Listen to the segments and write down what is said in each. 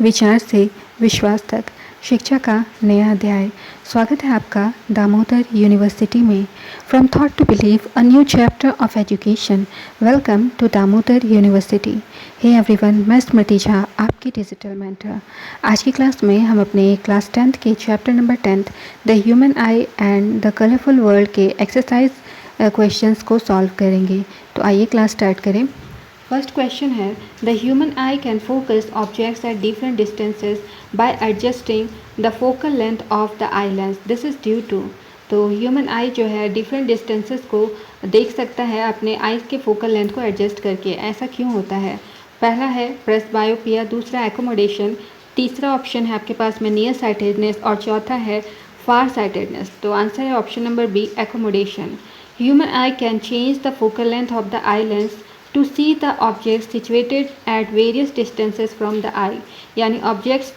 विचार से विश्वास तक शिक्षा का नया अध्याय। स्वागत है आपका दामोदर यूनिवर्सिटी में। From thought to believe, a new chapter of education. Welcome to Damodar University. Hey everyone, मैं स्मृति झा, आपकी डिजिटल मेंटर। आज की क्लास में हम अपने क्लास 10th के chapter number 10 the human eye and the colourful world के एक्सरसाइज क्वेश्चंस को सॉल्व करेंगे। तो आइए क्लास स्टार्ट करें। फर्स्ट क्वेश्चन है, the human eye can focus objects at different distances by adjusting the focal length of the eye lens. This is due to. तो human eye जो है different distances को देख सकता है अपने आइज़ के फोकल लेंथ को एडजस्ट करके। ऐसा क्यों होता है? पहला है प्रेसबायोपिया, दूसरा एकोमोडेशन, तीसरा ऑप्शन है आपके पास में नियर साइटेडनेस और चौथा है फार साइटेडनेस। तो आंसर है option number B, accommodation. Human eye can change the focal length of the eye lens to see the object situated at various distances from the eye. यानी objects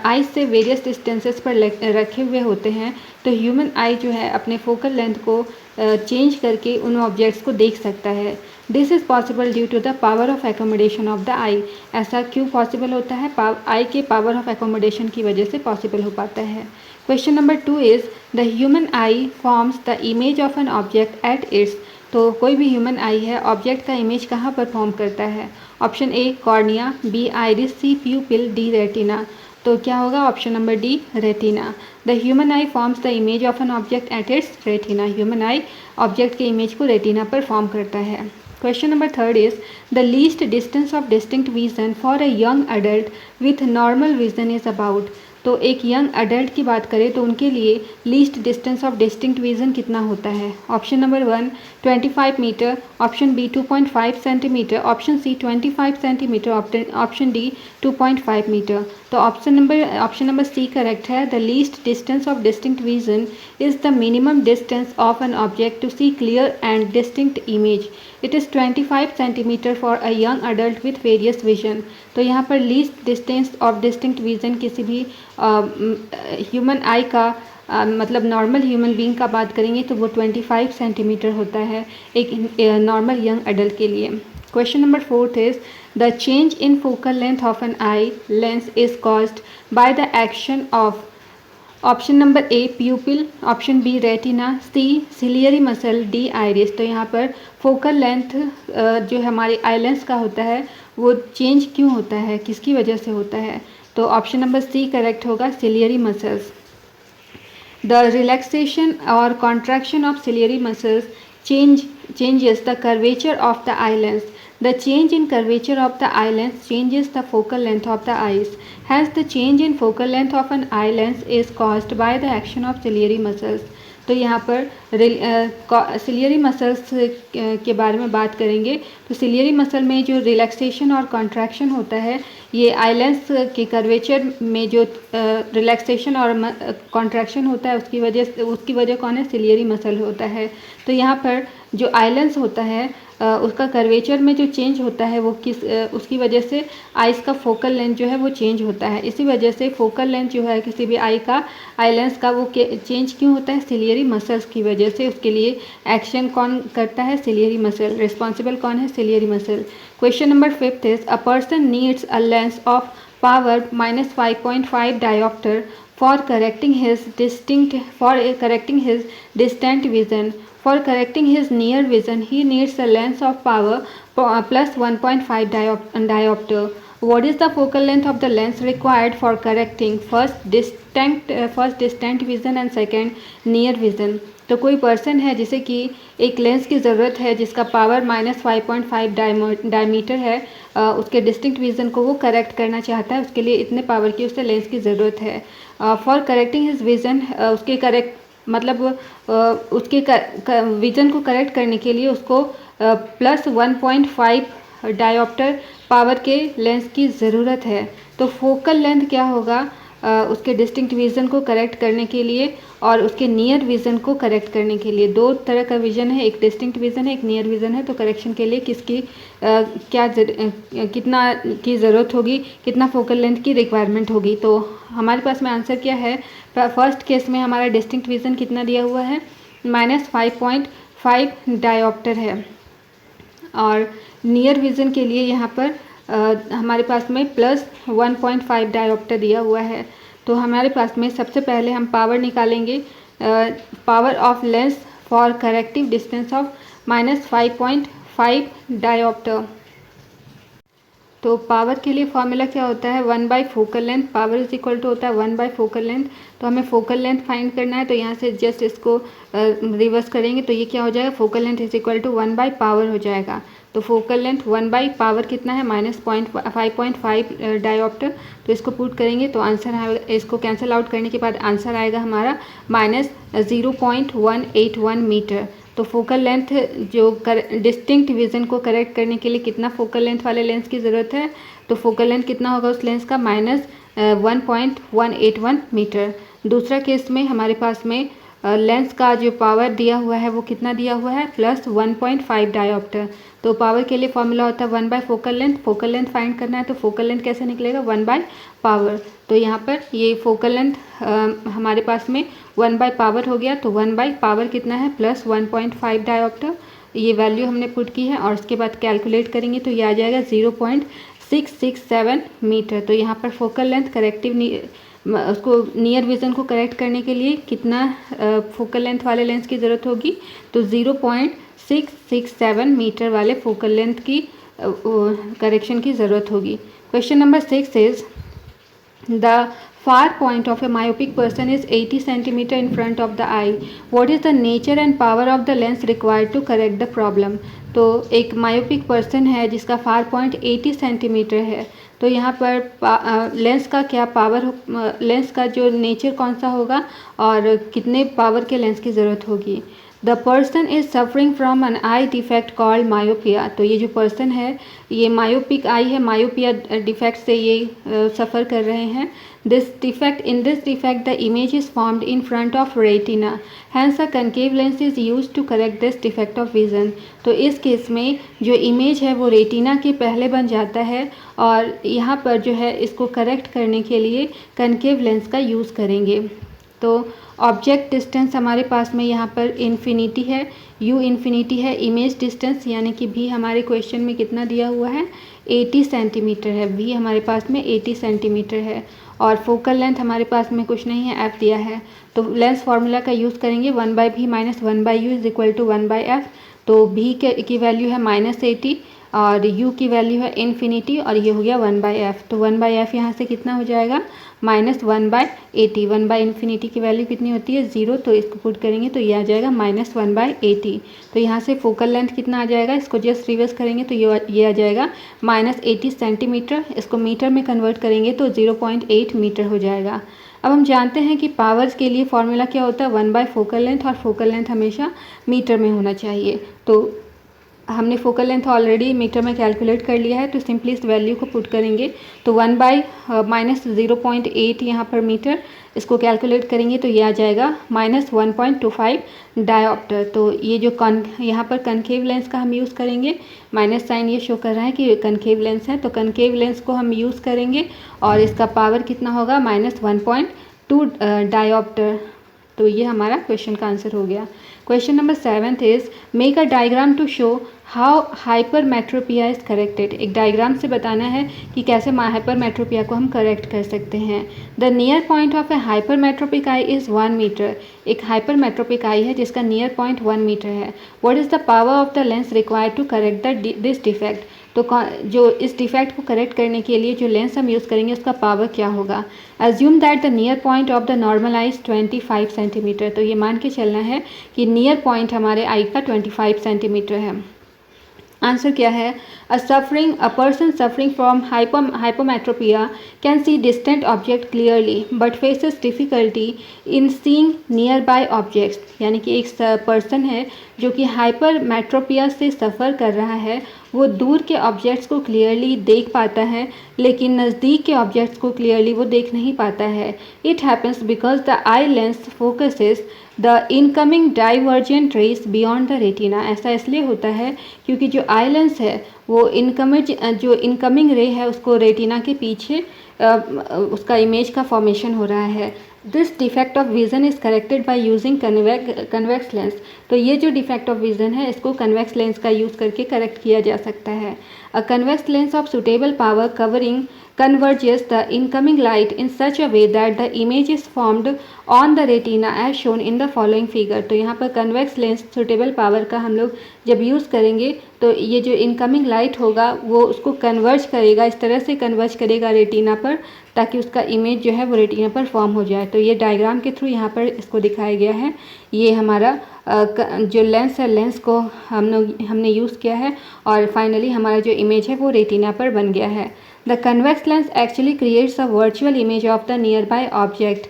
आई से various distances पर रखे हुए होते हैं, तो ह्यूमन आई जो है अपने फोकल लेंथ को चेंज करके उन ऑब्जेक्ट्स को देख सकता है। This is possible due to the power of accommodation of the eye. ऐसा क्यों पॉसिबल होता है? आई के पावर ऑफ एकोमोडेशन की वजह से पॉसिबल हो पाता है। Question number 2 is the human eye forms the image of an object at it's. तो कोई भी ह्यूमन आई है, ऑब्जेक्ट का इमेज कहाँ पर फॉर्म करता है? Option A cornea, B iris, C pupil, D retina. तो क्या होगा? Option number D, retina. The human eye forms the image of an object at its retina. Human eye object के image को retina पर form करता है। Question number 3 is the least distance of distinct vision for a young adult with normal vision is about. तो एक young adult की बात करें तो उनके लिए least distance of distinct vision कितना होता है? Option number 1 25 metre, option B 2.5 centimetre, option C 25 centimetre, option D 2.5 metre. तो ऑप्शन नंबर सी करेक्ट है। The least distance of distinct vision is the minimum distance of an object to see clear and distinct image. It is 25 centimetre for a young adult with various vision. तो यहाँ पर least distance of distinct vision किसी भी human आई का मतलब normal human being का बात करेंगे तो वो 25 सेंटीमीटर होता है एक नॉर्मल यंग एडल्ट के लिए। Question number 4 is the change in focal length of an eye lens is caused by the action of. Option number A pupil, option B retina, C ciliary muscle, D iris. तो यहाँ पर focal length जो हमारे eye lens का होता है वो change क्यों होता है, किसकी वजह से होता है? तो ऑप्शन नंबर सी करेक्ट होगा, सिलियरी मसल्स। द रिलैक्सेशन और contraction of ciliary muscles changes the curvature of the eye lens. The change in curvature of the eye lens changes the focal length of the eyes. Hence, the change in focal length of an eye lens is caused by the action of ciliary muscles. तो यहाँ पर ciliary muscles के बारे में बात करेंगे तो ciliary muscle में जो रिलैक्सेशन और कॉन्ट्रैक्शन होता है, ये आई लेंस के कर्वेचर में जो रिलैक्सेशन और कॉन्ट्रैक्शन होता है उसकी वजह कौन है? सिलियरी मसल होता है। तो यहाँ पर जो आई लेंस होता है उसका कर्वेचर में जो चेंज होता है वो उसकी वजह से आइज़ का फोकल लेंथ जो है वो चेंज होता है। इसी वजह से फोकल लेंथ जो है किसी भी आई लेंस का वो चेंज क्यों होता है? सिलियरी मसल्स की वजह से। उसके लिए एक्शन कौन करता है? Ciliary muscle. रिस्पॉन्सिबल कौन है? Ciliary muscle. Question number 5 is a person needs a lens of power -5.5 dioptre for correcting his distant vision. For correcting his near vision, he needs a lens of power plus 1.5 diopter. What is the focal length of the lens required for correcting first distant vision and second near vision? तो कोई person है जिसे कि एक lens की ज़रूरत है जिसका पावर -5.5 डायमीटर है, उसके डिस्टिंक्ट विज़न को वो करेक्ट करना चाहता है, उसके लिए इतने पावर की उसे लेंस की ज़रूरत है। फॉर करेक्टिंग हिज विज़न, उसके करेक्ट मतलब उसके विज़न को करेक्ट करने के लिए उसको प्लस 1.5 डायोप्टर पावर के लेंस की ज़रूरत है। तो फोकल लेंथ क्या होगा? उसके डिस्टिंक्ट विज़न को करेक्ट करने के लिए और उसके नियर विज़न को करेक्ट करने के लिए। दो तरह का विज़न है, एक डिस्टिंक्ट विज़न है, एक नियर विज़न है। तो करेक्शन के लिए किसकी कितना की ज़रूरत होगी, कितना फोकल लेंथ की रिक्वायरमेंट होगी? तो हमारे पास में आंसर क्या है? फर्स्ट केस में हमारा डिस्टिंक्ट विज़न कितना दिया हुआ है? -5.5 डायोप्टर है। और नियर विज़न के लिए यहाँ पर हमारे पास में +1.5 डायोप्टर दिया हुआ है। तो हमारे पास में सबसे पहले हम पावर निकालेंगे, power of lens for corrective distance of -5.5 dioptre. तो पावर के लिए फॉर्मूला क्या होता है, 1/फोकल length, power is equal to होता है 1/फोकल लेंथ। तो हमें फोकल लेंथ फाइंड करना है, तो यहाँ से जस्ट इसको रिवर्स करेंगे तो ये क्या हो जाएगा, focal length is equal to 1/पावर हो जाएगा। तो फोकल लेंथ 1/पावर कितना है, -5.5 डायोप्टर। तो इसको पुट करेंगे तो आंसर आएगा, इसको कैंसिल आउट करने के बाद आंसर आएगा हमारा -0.181 मीटर। तो फोकल लेंथ जो डिस्टिंक्ट विजन को करेक्ट करने के लिए कितना फोकल लेंथ वाले लेंस की ज़रूरत है, तो फोकल लेंथ कितना होगा उस लेंस का, -1.181 मीटर। दूसरा केस में हमारे पास में लेंस का जो पावर दिया हुआ है वो कितना दिया हुआ है, +1.5 डायोप्टर। तो पावर के लिए फॉर्मूला होता है 1/फोकल लेंथ, फोकल लेंथ फाइंड करना है तो फोकल लेंथ कैसे निकलेगा, 1/पावर। तो यहाँ पर ये फोकल लेंथ हमारे पास में 1/पावर हो गया। तो 1/पावर कितना है, +1.5 डायोप्टर। ये वैल्यू हमने पुट की है और उसके बाद कैलकुलेट करेंगे तो ये आ जाएगा 0.667 मीटर। तो यहाँ पर फोकल लेंथ करेक्टिव उसको नियर विज़न को करेक्ट करने के लिए कितना फोकल लेंथ वाले लेंस की ज़रूरत होगी, तो 0.667 मीटर वाले फोकल लेंथ की करेक्शन की ज़रूरत होगी। Question number 6 is the far point of a myopic person is 80 cm in front of the eye. What is the nature and power of the lens required to correct the problem? तो एक myopic person है जिसका far point 80 centimetre है। तो यहाँ पर lens का क्या पावर, लेंस का जो नेचर कौन सा होगा और कितने पावर के लेंस की ज़रूरत होगी। The person is suffering from an eye defect called myopia. तो ये जो पर्सन है ये मायोपिक आई है, मायोपिया डिफेक्ट से ये सफ़र कर रहे हैं। In this defect the image is formed in front of retina, hence a concave lens is used to correct this defect of vision. तो इस केस में जो इमेज है वो रेटिना के पहले बन जाता है और यहाँ पर जो है इसको करेक्ट करने के लिए कनकेव लेंस का यूज़ करेंगे। तो ऑब्जेक्ट डिस्टेंस हमारे पास में यहाँ पर इन्फिनिटी है, u इन्फिनिटी है, इमेज डिस्टेंस यानी कि v हमारे क्वेश्चन में कितना दिया हुआ है, 80 सेंटीमीटर है, v हमारे पास में 80 सेंटीमीटर है और फोकल लेंथ हमारे पास में कुछ नहीं है, f दिया है। तो लेंस फार्मूला का यूज़ करेंगे 1/v - 1/u is equal to 1/f। तो v की वैल्यू है -80 और u की वैल्यू है इन्फिनिटी और ये हो गया 1/f। तो 1/f यहाँ से कितना हो जाएगा, -1/80। 1/इन्फिनिटी की वैल्यू कितनी होती है, 0। तो इसको पुट करेंगे तो ये आ जाएगा -1/80। तो यहाँ से फोकल लेंथ कितना आ जाएगा, इसको जस्ट रिवर्स करेंगे तो ये आ जाएगा -80 सेंटीमीटर। इसको मीटर में कन्वर्ट करेंगे तो 0.8 मीटर हो जाएगा। अब हम जानते हैं कि पावर्स के लिए फॉर्मूला क्या होता है, 1/फोकल लेंथ और फोकल लेंथ हमेशा मीटर में होना चाहिए। तो हमने फोकल लेंथ ऑलरेडी मीटर में कैलकुलेट कर लिया है तो सिंपली इस वैल्यू को पुट करेंगे तो 1/-0.8 यहाँ पर मीटर, इसको कैलकुलेट करेंगे तो ये आ जाएगा -1.25 डायोप्टर। तो ये जो यहाँ पर कनकेव लेंस का हम यूज़ करेंगे, माइनस साइन ये शो कर रहा है कि कनकेव लेंस है, तो कनकेव लेंस को हम यूज़ करेंगे और इसका पावर कितना होगा, -1.2 डायोप्टर। तो ये हमारा क्वेश्चन का आंसर हो गया। Question number 7 is make a diagram to show how hypermetropia is corrected. एक डायग्राम से बताना है कि कैसे हाइपरमेट्रोपिया को हम करेक्ट कर सकते हैं। The near point of a hypermetropic eye is 1 metre. एक हाइपरमेट्रोपिक आई है जिसका नियर पॉइंट 1 मीटर है। What is the power of the lens required to correct this defect. तो जो इस डिफेक्ट को करेक्ट करने के लिए जो लेंस हम यूज़ करेंगे उसका पावर क्या होगा। Assume that the near point of the normal I is 25 centimetre. तो ये मान के चलना है कि नियर पॉइंट हमारे आई का 25 सेंटीमीटर है। आंसर क्या है, a person suffering from hypermetropia can see distant object clearly but faces difficulty in seeing nearby objects. यानी कि एक पर्सन है जो कि हाइपरमेट्रोपिया से सफ़र कर रहा है, वो दूर के ऑब्जेक्ट्स को क्लियरली देख पाता है लेकिन नज़दीक के ऑब्जेक्ट्स को क्लियरली वो देख नहीं पाता है। It happens because the eye lens focuses the incoming divergent rays beyond the retina. ऐसा इसलिए होता है क्योंकि जो आई लेंस है वो जो इनकमिंग रे है उसको रेटिना के पीछे उसका इमेज का फॉर्मेशन हो रहा है। This defect of vision is corrected by using convex lens. तो ये जो डिफेक्ट ऑफ विज़न है इसको कन्वेक्स लेंस का यूज़ करके करेक्ट किया जा सकता है। अ convex lens of suitable power covering converges the incoming light in such a way that the image is formed on the retina as shown in the following figure। तो यहाँ पर convex lens suitable power का हम लोग जब use करेंगे तो ये जो इनकमिंग लाइट होगा वो उसको कन्वर्ज करेगा, इस तरह से कन्वर्ज करेगा रेटिना पर ताकि उसका इमेज जो है वो रेटिना पर फॉर्म हो जाए। तो ये डायग्राम के थ्रू यहाँ पर इसको दिखाया गया है। ये हमारा जो लेंस है, लेंस को हमने यूज़ किया है और फाइनली हमारा जो इमेज है वो रेटिना पर बन गया है। The convex lens actually creates a virtual image of the nearby object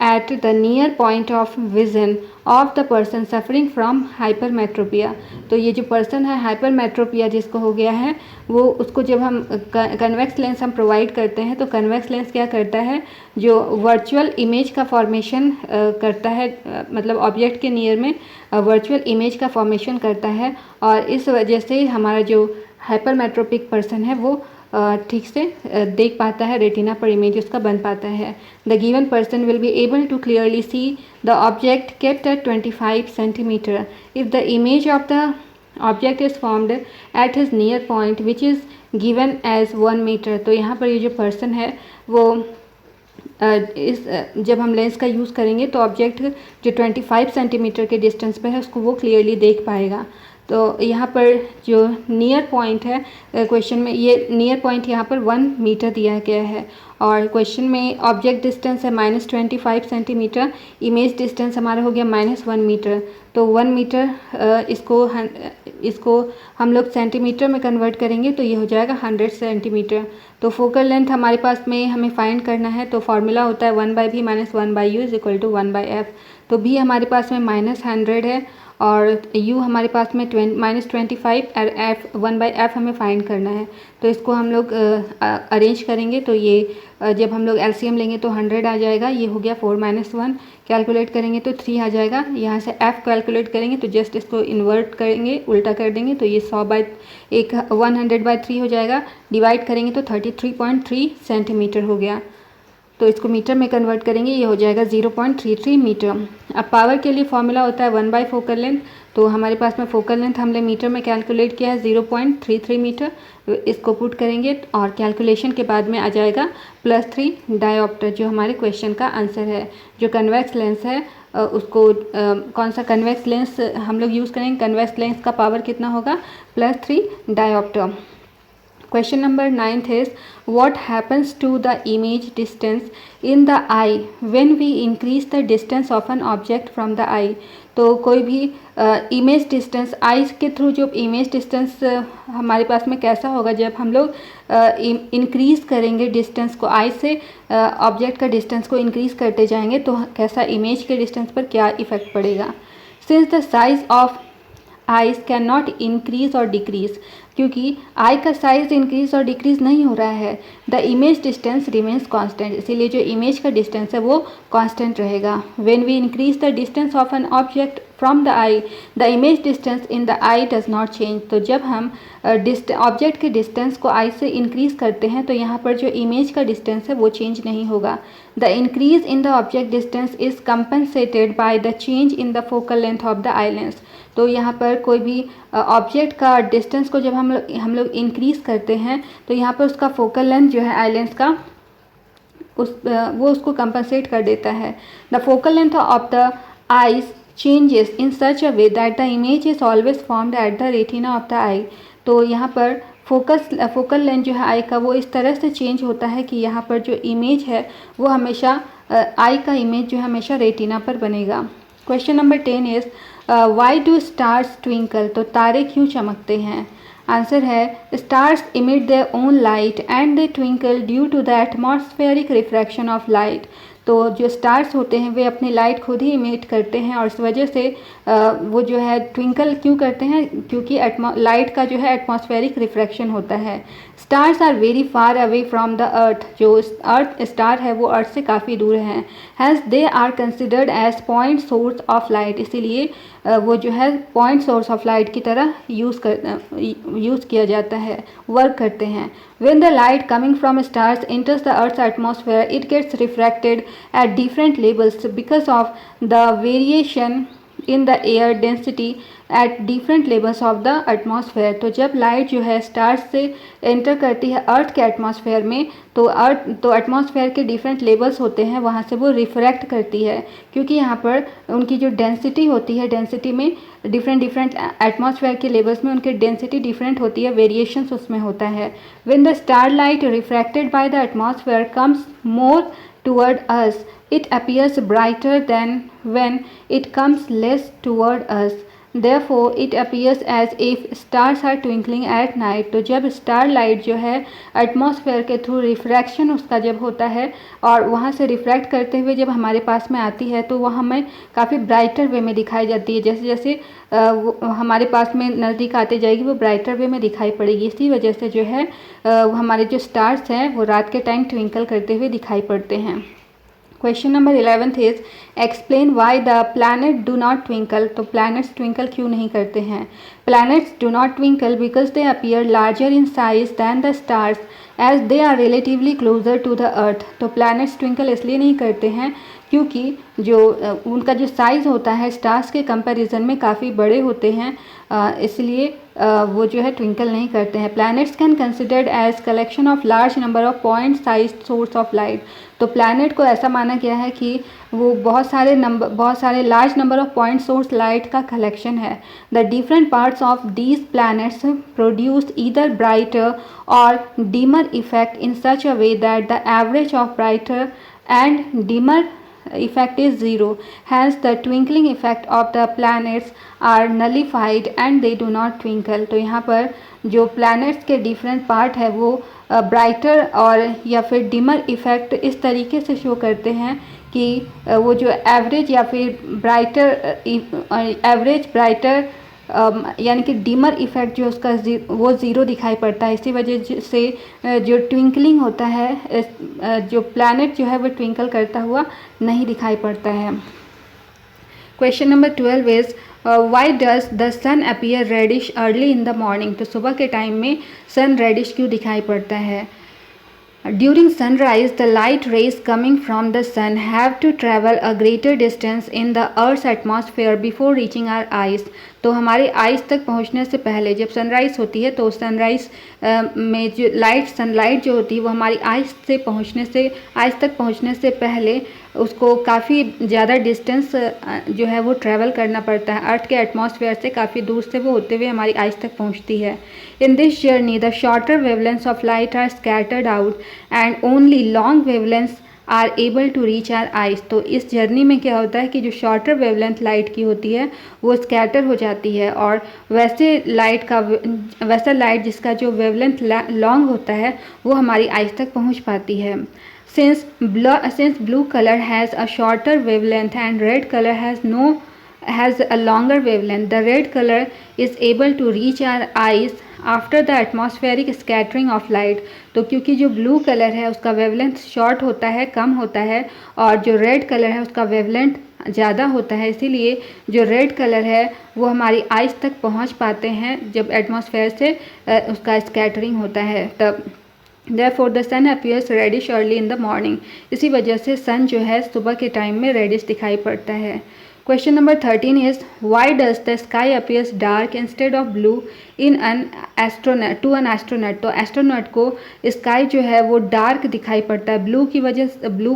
at the near point of vision of the person suffering from hypermetropia। तो ये जो पर्सन है हाइपरमेट्रोपिया जिसको हो गया है वो उसको जब हम कन्वेक्स लेंस हम प्रोवाइड करते हैं तो कन्वेक्स लेंस क्या करता है, जो वर्चुअल इमेज का फॉर्मेशन करता है, मतलब ऑब्जेक्ट के नियर में वर्चुअल इमेज का फॉर्मेशन करता है और इस वजह से हमारा जो हाइपरमेट्रोपिक पर्सन है वो ठीक से देख पाता है, रेटिना पर इमेज उसका बन पाता है। The given person will be able to clearly see the object kept at 25 centimetre if the image of the object is formed at his near point which is given as 1 metre. तो यहाँ पर ये जो person है वो जब हम lens का यूज़ करेंगे तो ऑब्जेक्ट जो 25 सेंटीमीटर के डिस्टेंस पे है उसको वो क्लियरली देख पाएगा। तो यहाँ पर जो नियर पॉइंट है क्वेश्चन में, ये नियर पॉइंट यहाँ पर 1 मीटर दिया गया है और क्वेश्चन में ऑब्जेक्ट डिस्टेंस है -25 सेंटीमीटर, इमेज डिस्टेंस हमारा हो गया -1 मीटर। तो 1 मीटर इसको हम लोग सेंटीमीटर में कन्वर्ट करेंगे तो ये हो जाएगा 100 सेंटीमीटर। तो फोकल लेंथ हमारे पास में हमें फाइंड करना है तो फार्मूला होता है 1/v - 1/u = 1/f। तो v हमारे पास में -100 है और u हमारे पास में -25 और f 1/f हमें फाइंड करना है। तो इसको हम लोग अरेंज करेंगे तो ये जब हम लोग एलसीएम लेंगे तो 100 आ जाएगा, ये हो गया 4 - 1, कैलकुलेट करेंगे तो 3 आ जाएगा। यहाँ से f कैलकुलेट करेंगे तो जस्ट इसको इन्वर्ट करेंगे, उल्टा कर देंगे तो ये 100/3 हो जाएगा, डिवाइड करेंगे तो 33.3 सेंटीमीटर हो गया। तो इसको मीटर में कन्वर्ट करेंगे, ये हो जाएगा 0.33 मीटर। अब पावर के लिए फॉर्मूला होता है 1/4 फोकल लेंथ। तो हमारे पास में फोकल लेंथ हमने मीटर में कैलकुलेट किया है 0.33 मीटर। इसको पुट करेंगे और कैलकुलेशन के बाद में आ जाएगा +3 डायोप्टर, जो हमारे क्वेश्चन का आंसर है। जो कन्वेक्स लेंस है उसको कौन सा कन्वेक्स लेंस हम लोग यूज़ करेंगे, कन्वेक्स लेंस का पावर कितना होगा, +3 dioptre. Question number 9th is what happens to the image distance in the eye when we increase the distance of an object from the eye। तो कोई भी image distance eyes के through जो image distance हमारे पास में कैसा होगा जब हम लोग इंक्रीज़ करेंगे डिस्टेंस को, आई से ऑब्जेक्ट का डिस्टेंस को इंक्रीज़ करते जाएंगे तो कैसा इमेज के डिस्टेंस पर क्या इफ़ेक्ट पड़ेगा। Since the size of eyes can not increase और डिक्रीज, क्योंकि आई का साइज़ इंक्रीज और डिक्रीज़ नहीं हो रहा है, the image distance remains constant, इसीलिए जो इमेज का डिस्टेंस है वो कांस्टेंट रहेगा। When we increase the distance of an object from the eye the image distance in the eye does not change. तो जब हम ऑब्जेक्ट के डिस्टेंस को आई से इंक्रीज़ करते हैं तो यहाँ पर जो इमेज का डिस्टेंस है वो चेंज नहीं होगा। The increase in the object distance is compensated by the change in the focal length of the eye lens. तो यहाँ पर कोई भी ऑब्जेक्ट का डिस्टेंस को जब हम लोग इंक्रीज़ करते हैं तो यहाँ पर उसका फोकल लेंथ जो है आई लेंस का वो उसको कंपनसेट कर देता है। The focal length of the eyes changes in such a way that the image is always formed at the retina of the eye। तो यहाँ पर फोकल लेंथ जो है आई का वो इस तरह से चेंज होता है कि यहाँ पर जो इमेज है वो हमेशा आई का इमेज जो है हमेशा रेटिना पर बनेगा। Question number 10 is why do stars twinkle. तो तारे क्यों चमकते हैं। आंसर है stars emit their own light and they twinkle due to the atmospheric refraction of light. तो जो स्टार्स होते हैं वे अपनी लाइट खुद ही इमिट करते हैं और इस वजह से वो जो है ट्विंकल क्यों करते हैं, क्योंकि लाइट का जो है एटमॉस्फेरिक रिफ्रैक्शन होता है। Stars are very far away from the earth, जो अर्थ स्टार है वो अर्थ से काफ़ी दूर हैं। Hence they are considered as point source of light, इसीलिए वो जो है पॉइंट सोर्स ऑफ लाइट की तरह यूज़ किया जाता है, वर्क करते हैं। When the light coming from stars enters the Earth's atmosphere, it gets refracted at different levels because of the variation in the air density at different levels of the atmosphere। तो जब light जो है stars से enter करती है अर्थ के atmosphere में, तो एटमॉस्फेयर के डिफरेंट लेवल्स होते हैं, वहाँ से वो रिफ्रैक्ट करती है, क्योंकि यहाँ पर उनकी जो डेंसिटी होती है, डेंसिटी में डिफरेंट एटमॉस्फेयर के लेवल्स में उनकी डेंसिटी डिफरेंट होती है, वेरिएशंस उसमें होता है। When the star light refracted by the atmosphere comes more toward us, it appears brighter than when it comes less toward us। Therefore it appears as if stars are twinkling at night। तो जब star light जो है atmosphere के through refraction उसका जब होता है और वहाँ से रिफ्रैक्ट करते हुए जब हमारे पास में आती है, तो वह हमें काफ़ी ब्राइटर वे में दिखाई जाती है। जैसे जैसे हमारे पास में नज़दीक आते जाएगी वो ब्राइटर वे में दिखाई पड़ेगी। इसी वजह से जो है हमारे जो स्टार्स हैं वो रात के टाइम ट्विंकल करते हुए दिखाई पड़ते हैं। Question number 11 is explain why the planet do not twinkle. तो प्लैनेट्स ट्विंकल क्यों नहीं करते हैं? Planets do not twinkle because they appear larger in size than the stars as they are relatively closer to the earth. तो planets twinkle इसलिए नहीं करते हैं क्योंकि जो उनका जो साइज़ होता है स्टार्स के कंपैरिजन में काफ़ी बड़े होते हैं, इसलिए वो जो है ट्विंकल नहीं करते हैं। Planets can considered as collection of large number of point size source of light. तो प्लैनेट को ऐसा माना गया है कि वो बहुत सारे large number of point source light का कलेक्शन है। The different parts of these planets produce either brighter और dimmer effect in such a way that the average of brighter and dimmer effect is zero, hence the twinkling effect of the planets are nullified and they do not twinkle। तो यहाँ पर जो planets के different part है वो brighter और या फिर डिमर इफ़ेक्ट इस तरीके से शो करते हैं कि वो जो एवरेज या फिर ब्राइटर यानी कि डिमर इफ़ेक्ट जो उसका वो ज़ीरो दिखाई पड़ता है। इसी वजह से जो ट्विंकलिंग होता है, जो प्लैनेट जो है वो ट्विंकल करता हुआ नहीं दिखाई पड़ता है। Question number 12 is why does the sun appear reddish early in the morning. तो सुबह के टाइम में सन रेडिश क्यों दिखाई पड़ता है? During sunrise, the light rays coming from the sun have to travel a greater distance in the Earth's atmosphere before reaching our eyes। तो हमारे आइज़ तक पहुंचने से पहले जब सनराइज़ होती है तो सनराइज़ में जो सनलाइट जो होती है वो हमारी आइज़ तक पहुंचने से पहले उसको काफ़ी ज़्यादा डिस्टेंस जो है वो ट्रैवल करना पड़ता है। अर्थ के एटमॉस्फेयर से काफ़ी दूर से वो होते हुए हमारी आइज़ तक पहुंचती है। In this journey the shorter wavelengths of light are scattered out and only long wavelengths are able to reach our eyes. तो इस जर्नी में क्या होता है कि जो शॉर्टर वेवलेंथ लाइट की होती है वो स्कैटर हो जाती है और वैसा लाइट जिसका जो वेवलेंथ लॉन्ग होता है वो हमारी आइज़ तक पहुंच पाती है। Since blue color has a shorter wavelength and red color has a longer wavelength, the red color is able to reach our eyes after the atmospheric scattering of light। तो क्योंकि जो ब्लू कलर है उसका wavelength short होता है, कम होता है, और जो रेड कलर है उसका वेवलेंथ ज़्यादा होता है, इसीलिए जो रेड कलर है वो हमारी आइज़ तक पहुंच पाते हैं जब एटमॉस्फेयर से उसका स्कैटरिंग होता है तब। Therefore the sun appears reddish early in the morning। इसी वजह से सन जो है सुबह के टाइम में रेडिश दिखाई पड़ता है। Question number 13 is why does the sky appears dark instead of blue in an astronaut. तो एस्ट्रोनॉट को स्काई जो है वो डार्क दिखाई पड़ता है, ब्लू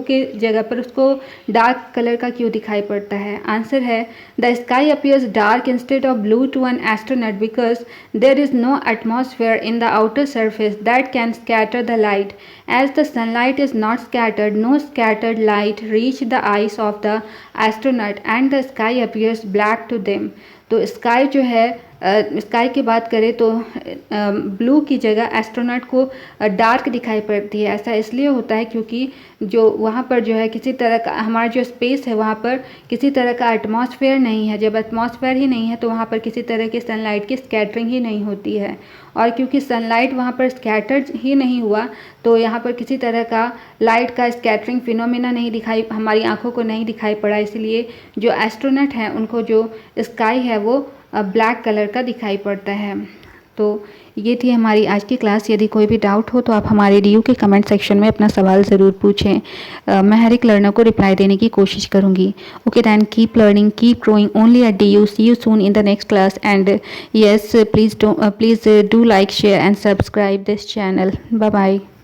के जगह पर उसको डार्क कलर का क्यों दिखाई पड़ता है? आंसर है the sky appears dark instead of blue to an astronaut because there is no atmosphere in the outer surface that can scatter the light। As the sunlight is not scattered, no scattered light reach the eyes of the astronaut and the sky appears black to them। तो sky जो है sky की बात करें तो blue की जगह astronaut को डार्क दिखाई पड़ती है। ऐसा इसलिए होता है क्योंकि जो वहाँ पर जो है किसी तरह का हमारा जो स्पेस है वहाँ पर किसी तरह का एटमॉस्फेयर नहीं है। जब एटमॉस्फेयर ही नहीं है तो वहाँ पर किसी तरह की सनलाइट की स्कैटरिंग ही नहीं होती है, और क्योंकि सनलाइट वहाँ पर स्कैटर्ड ही नहीं हुआ तो यहाँ पर किसी तरह का लाइट का स्कैटरिंग फिनोमेना नहीं दिखाई, हमारी आंखों को नहीं दिखाई पड़ा। इसलिए जो एस्ट्रोनॉट हैं उनको जो स्काई है वो ब्लैक कलर का दिखाई पड़ता है। तो ये थी हमारी आज की क्लास। यदि कोई भी डाउट हो तो आप हमारे DU के कमेंट सेक्शन में अपना सवाल ज़रूर पूछें। मैं हर एक लर्नर को रिप्लाई देने की कोशिश करूँगी। Okay then, keep learning, keep growing only at DU। See you soon in the next class and yes, please do like, share and subscribe this channel. Bye bye.